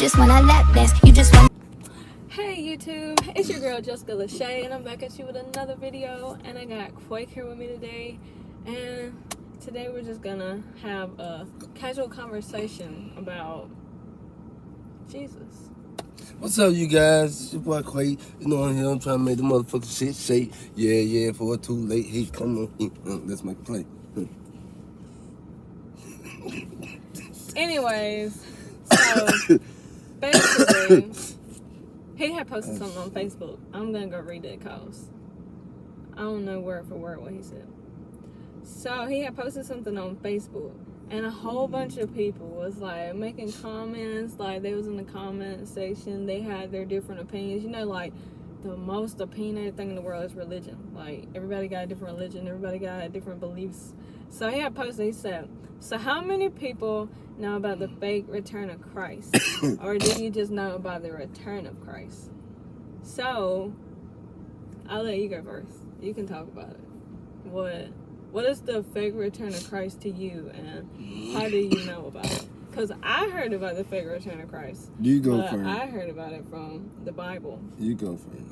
just wanna lap dance. You just wanna. Hey YouTube, it's your girl Quake Lashay, and I'm back at you with another video. And I got Quake here with me today, and today we're just gonna have a casual conversation about Jesus. What's up, you guys? It's your boy Quake. You know, I'm here. I'm trying to make the motherfucking shit shake. Yeah, for too late. Hey, come on. Let's make a play. Anyways, so basically, he had posted something on Facebook. I'm gonna go read it because I don't know word for word what he said. So he had posted something on Facebook, and a whole bunch of people was like making comments. Like they was in the comment section. They had their different opinions. You know, like the most opinionated thing in the world is religion. Like everybody got a different religion. Everybody got different beliefs. So he had posted. He said, "So how many people know about the fake return of Christ, or do you just know about the return of Christ?" So I'll let you go first. You can talk about it. What is the fake return of Christ to you, and how do you know about it? Because I heard about the fake return of Christ. You go first. I heard about it from the Bible. You go first.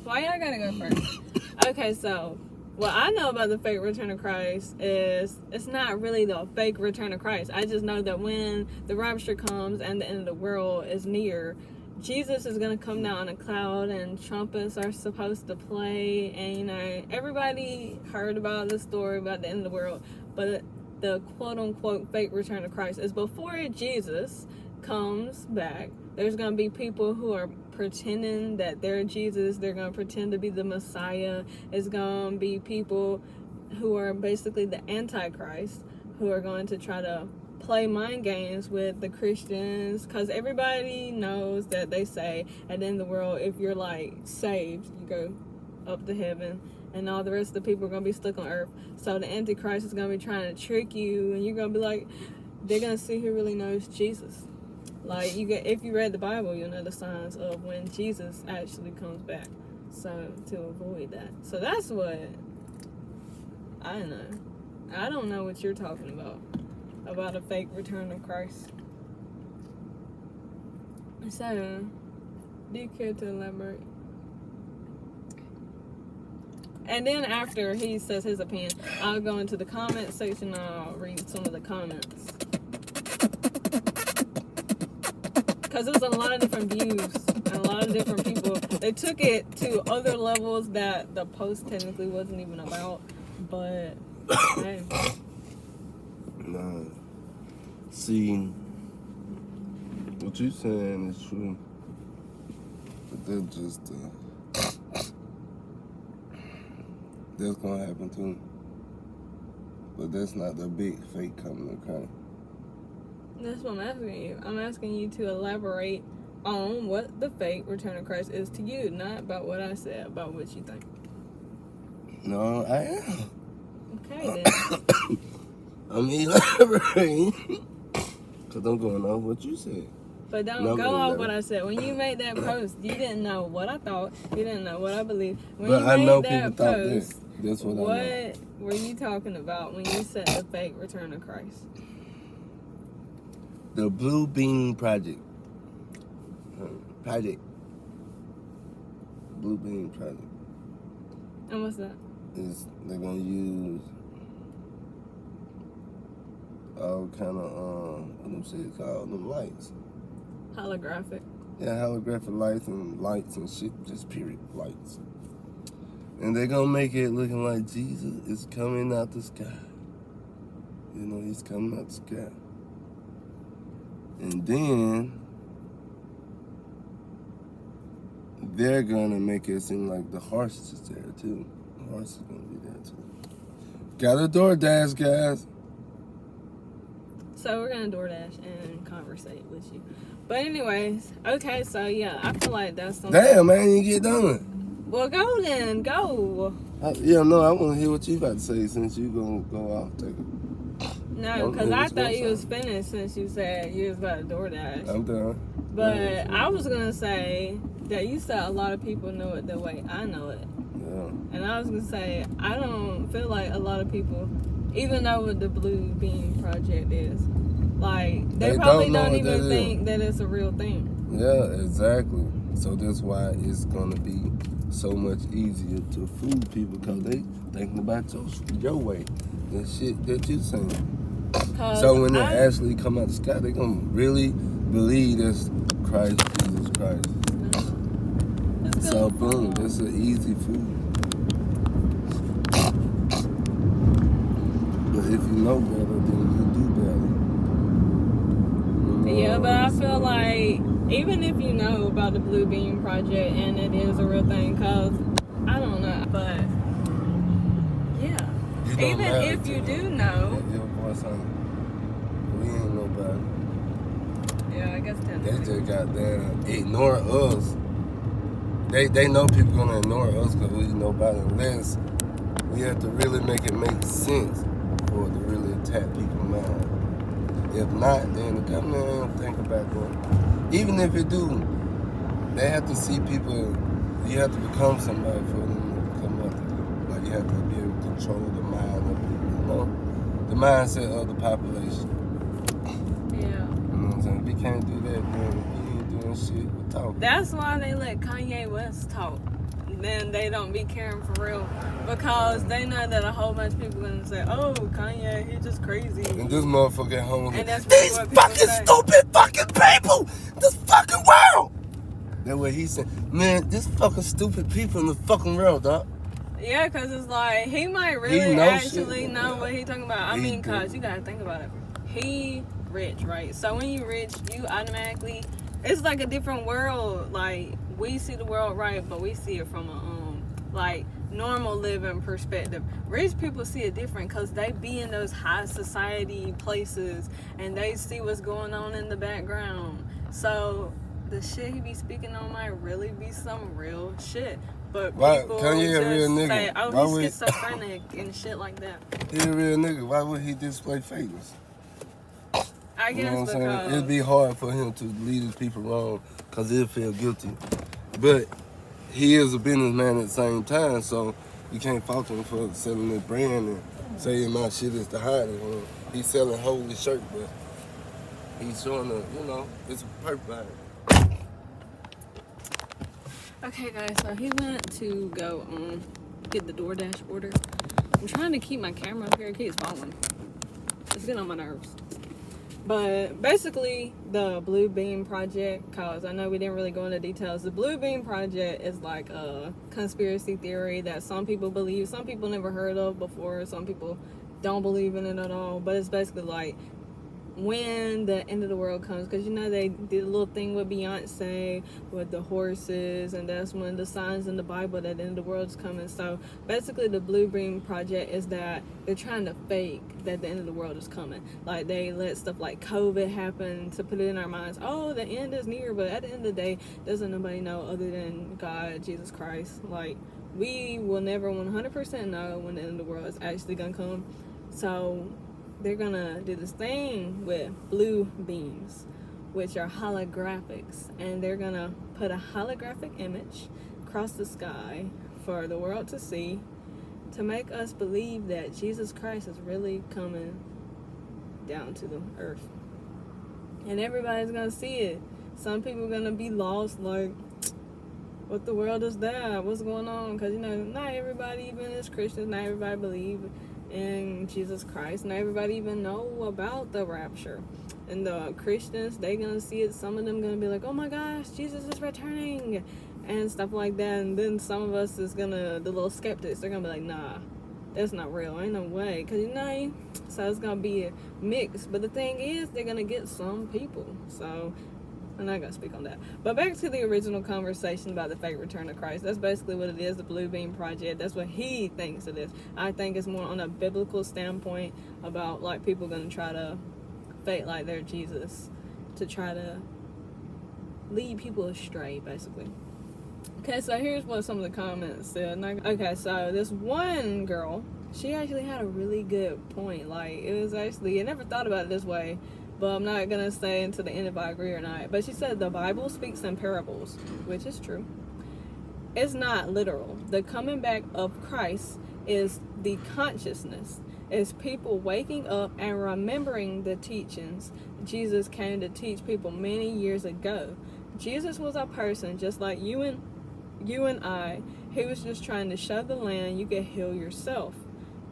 Why y'all gotta go first? Okay, so what I know about the fake return of Christ is it's not really the fake return of Christ. I just know that when the rapture comes and the end of the world is near, Jesus is going to come down on a cloud and trumpets are supposed to play. And, you know, everybody heard about the story about the end of the world. But the quote-unquote fake return of Christ is before Jesus comes back. There's going to be people who are pretending that they're Jesus. They're going to pretend to be the Messiah. It's going to be people who are basically the Antichrist, who are going to try to play mind games with the Christians, because everybody knows that they say at the end of the world, if you're like saved, you go up to heaven, and all the rest of the people are going to be stuck on earth. So the Antichrist is going to be trying to trick you, and you're going to be like, they're going to see who really knows Jesus. Like, if you read the Bible, you'll know the signs of when Jesus actually comes back. So, to avoid that. So, that's what I know. I don't know what you're talking about a fake return of Christ. So, do you care to elaborate? And then after he says his opinion, I'll go into the comment section and I'll read some of the comments. Because there's a lot of different views and a lot of different people. They took it to other levels that the post technically wasn't even about. But, hey. Nah. See, what you saying is true. But that's just, that's gonna happen too. But that's not the big fake coming to come. That's what I'm asking you. I'm asking you to elaborate on what the fake return of Christ is to you, not about what I said, about what you think. No, I am. Okay, then. I'm elaborating. Because I'm going off what you said. But don't go off what I said. When you made that post, you didn't know what I thought. You didn't know what I believed. When but you I made know that people thought post, that. That's what I know. What were you talking about when you said the fake return of Christ? The Blue Beam Project. Blue Beam Project. And what's that? They're gonna use all kind of what them shit called, them lights. Holographic. Yeah, holographic lights and shit, just period lights. And they're gonna make it looking like Jesus is coming out the sky. You know, he's coming out the sky. And then they're gonna make it seem like the horse is there too. The horse is gonna be there too. Got a DoorDash, guys. So we're gonna DoorDash and conversate with you. But anyways, okay, so yeah, I feel like that's something. Damn, man, you get done. Well, go then, go. I want to hear what you about to say since you gonna go out take it. No, because I thought you was finished since you said you was about to DoorDash. I'm done. But I was gonna say that you said a lot of people know it the way I know it. Yeah. And I was gonna say I don't feel like a lot of people, even though what the Blue Beam Project is, Like, they They probably don't know don't what even that think that it's a real thing. Yeah, exactly. So that's why it's gonna be so much easier to fool people because they thinking about your way, the shit that you saying. So when they actually come out the sky, they gonna really believe that's Christ, Jesus Christ. So boom, that's an easy fool. But if you know better, then you do better. Yeah, but I feel like even if you know about the Blue Beam Project and it is a real thing, cause I don't know, but yeah, even if you do know, your voice on, we ain't nobody. Yeah, I guess They technically. just got down ignore us. They know people gonna ignore us because we know about it. Unless we have to really make it make sense for it to really attack people's mind. If not, then the government ain't think about that. Even if it do, they have to see people. You have to become somebody for them to come up. Like you have to be able to control the mind of people. You know, the mindset of the population. Yeah. You know what I'm saying? If we can't do that, then we ain't doing shit. We're talking. That's why they let Kanye West talk. Then they don't be caring for real. Because they know that a whole bunch of people gonna say, oh, Kanye, he just crazy. And this motherfucker at home. And that's really what people fucking say. stupid fucking people. This fucking world. That's what he said. Man, this fucking stupid people in the fucking world, dog. Yeah, because it's like, he might really actually know what he talking about. I mean, because you gotta think about it. He rich, right? So when you rich, you automatically, it's like a different world. Like, we see the world right, but we see it from a like normal living perspective. Rich people see it different because they be in those high society places and they see what's going on in the background. So the shit he be speaking on might really be some real shit. But people Kanye a real nigga? say, oh, he's schizophrenic and shit like that. He a real nigga. Why would he display fakeness? I guess You know what I'm saying? because It'd be hard for him to lead his people wrong because he'll feel guilty. But he is a businessman at the same time, so you can't fault him for selling his brand and saying my shit is the hottest. He's selling holy shirt, but he's showing it's a purpose behind it. okay, guys, so he went to go get the DoorDash order. I'm trying to keep my camera up here. It keeps falling. It's getting on my nerves. But basically, the Blue Beam Project, because I know we didn't really go into details. The Blue Beam Project is like a conspiracy theory that some people believe, some people never heard of before, some people don't believe in it at all. But it's basically like when the end of the world comes, because they did a little thing with Beyonce with the horses, and that's when the signs in the Bible that the end of the world is coming. So basically the Blue Beam Project is that they're trying to fake that the end of the world is coming. Like they let stuff like COVID happen to put it in our minds, oh, the end is near, but at the end of the day, doesn't nobody know other than God, Jesus Christ. Like, we will never 100% know when the end of the world is actually gonna come. So they're gonna do this thing with blue beams, which are holographics, and they're gonna put a holographic image across the sky for the world to see, to make us believe that Jesus Christ is really coming down to the earth, and everybody's gonna see it. Some people are gonna be lost, like, what the world is that? What's going on? Because not everybody even is Christians, not everybody believe in Jesus Christ, not everybody even know about the rapture. And the Christians, they gonna see it. Some of them gonna be like, oh my gosh, Jesus is returning and stuff like that. And then some of us is gonna, the little skeptics, they're gonna be like, nah, that's not real, ain't no way. Because so it's gonna be a mix. But the thing is, they're gonna get some people. So I'm not gonna speak on that. But back to the original conversation about the fake return of Christ. That's basically what it is, the Blue Beam Project. That's what he thinks it is. I think it's more on a biblical standpoint about like people gonna try to fake like they're Jesus to try to lead people astray, basically. Okay, so here's what some of the comments said. Okay, so this one girl, she actually had a really good point. Like, it was actually, I never thought about it this way, but I'm not gonna say until the end if I agree or not. But she said the Bible speaks in parables, which is true. It's not literal. The coming back of Christ is the consciousness It's people waking up and remembering the teachings Jesus came to teach people many years ago. Jesus was a person just like you and I. He was just trying to show the land you can heal yourself.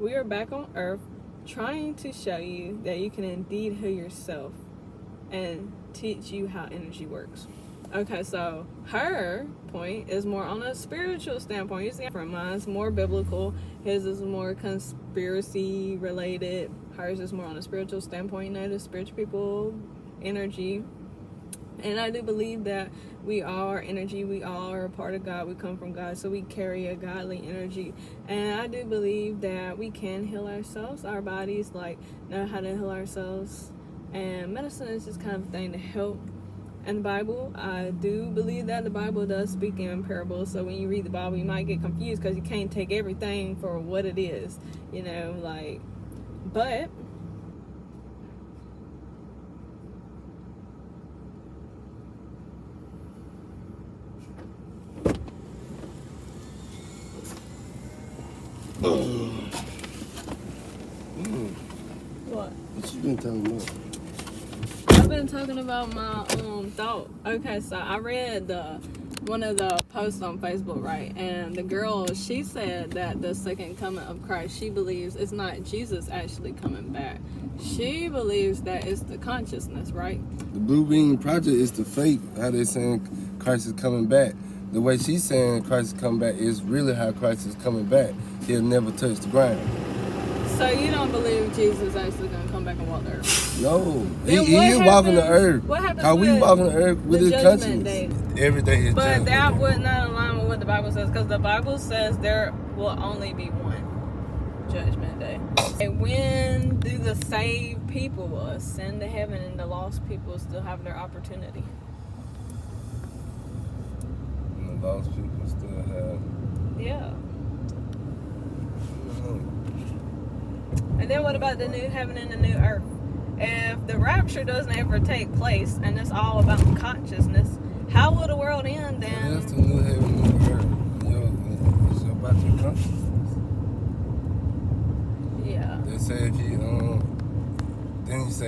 We are back on earth trying to show you that you can indeed heal yourself and teach you how energy works. Okay, so her point is more on a spiritual standpoint. You see, mine's more biblical. His is more conspiracy related. Hers is more on a spiritual standpoint. The spiritual people, energy. And I do believe that we all are energy. We all are a part of God. We come from God, so we carry a godly energy. And I do believe that we can heal ourselves. Our bodies know how to heal ourselves. And medicine is just kind of a thing to help. And the Bible, I do believe that the Bible does speak in parables. So when you read the Bible, you might get confused because you can't take everything for what it is, but what? What you been talking about? I've been talking about my thought. Okay, so I read one of the posts on Facebook, right? And the girl, she said that the second coming of Christ, she believes it's not Jesus actually coming back. She believes that it's the consciousness, right? The Blue Bean Project is the fake, how they saying Christ is coming back. The way she's saying Christ is coming back is really how Christ is coming back. He'll never touch the ground. So you don't believe Jesus is actually going to come back and walk the earth? No. He is walking the earth. What happens how we walking the earth with his judgment consciousness? Every day is But judgment that day. would not align with what the Bible says, because the Bible says there will only be one judgment day. And when do the saved people ascend to heaven and the lost people still have their opportunity? And the lost people still have. Yeah. And then what about the new heaven and the new earth? If the rapture doesn't ever take place and it's all about consciousness, how will the world end then? That's the new heaven and new earth. It's about your consciousness. Yeah. They say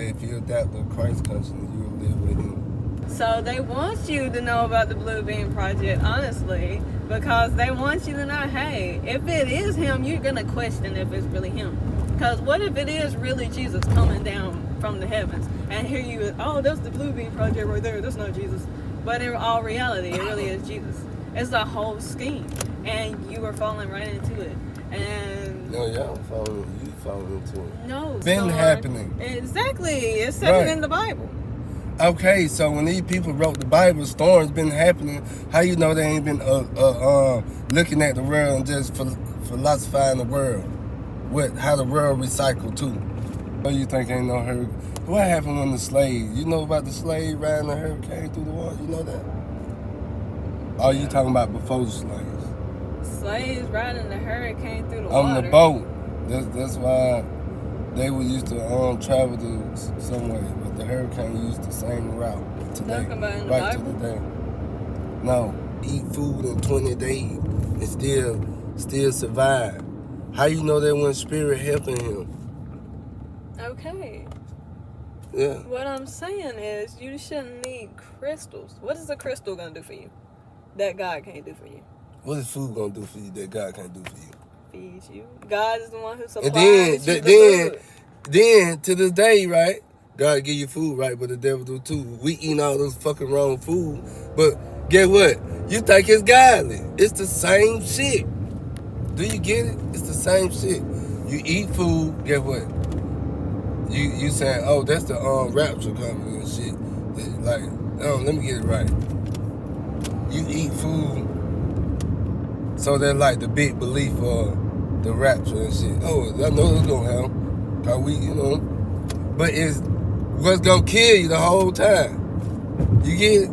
if you adapt to Christ's consciousness, you will live with him. So they want you to know about the Blue Bean Project, honestly, because they want you to know, hey, if it is him, you're going to question if it's really him. Because what if it is really Jesus coming down from the heavens? And here you, that's the Blue Bean Project right there. That's not Jesus. But in all reality, it really is Jesus. It's a whole scheme. And you are falling right into it. And No, y'all you falling into it. no. Been happening. Exactly. It's said it in the Bible. Okay, so when these people wrote the Bible, storms been happening. How you know they ain't been looking at the world and just philosophizing the world? How the world recycle too. What you think ain't no hurricane? What happened when the slave? You know about the slave riding the hurricane through the water? You know that? Oh, you talking about before the slaves? Slaves riding the hurricane through the On water. the boat. That's why they were used to travel to some way, but the hurricane used the same route today. Talking about in the right Bible? to the day. No, eat food in 20 days and still survive. How you know that when spirit helping him? Okay. Yeah. What I'm saying is you shouldn't need crystals. What is a crystal going to do for you that God can't do for you? What is food gonna do for you that God can't do for you? Feeds you. God is the one who supplies And you the food. then to this day, right? God give you food, right? But the devil do too. We eating all those fucking wrong food. But guess what? You think it's godly. It's the same shit. Do you get it? It's the same shit. You eat food, guess what? You saying, oh, that's the rapture coming and shit. Let me get it right. You eat food, so they're like the big belief of the rapture and shit. Oh, I know it's gonna happen. Cause we, but it's what's gonna kill you the whole time. You get it?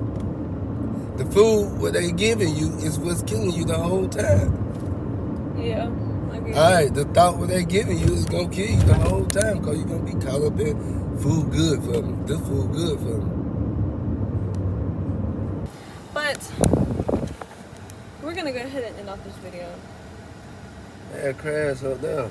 The food, what they giving you, is what's killing you the whole time. Yeah. I get it. Alright, the thought what they giving you is gonna kill you the whole time because you're gonna be caught up in food good for me. This food good for me. But we're going to go ahead and end off this video. That crash up there.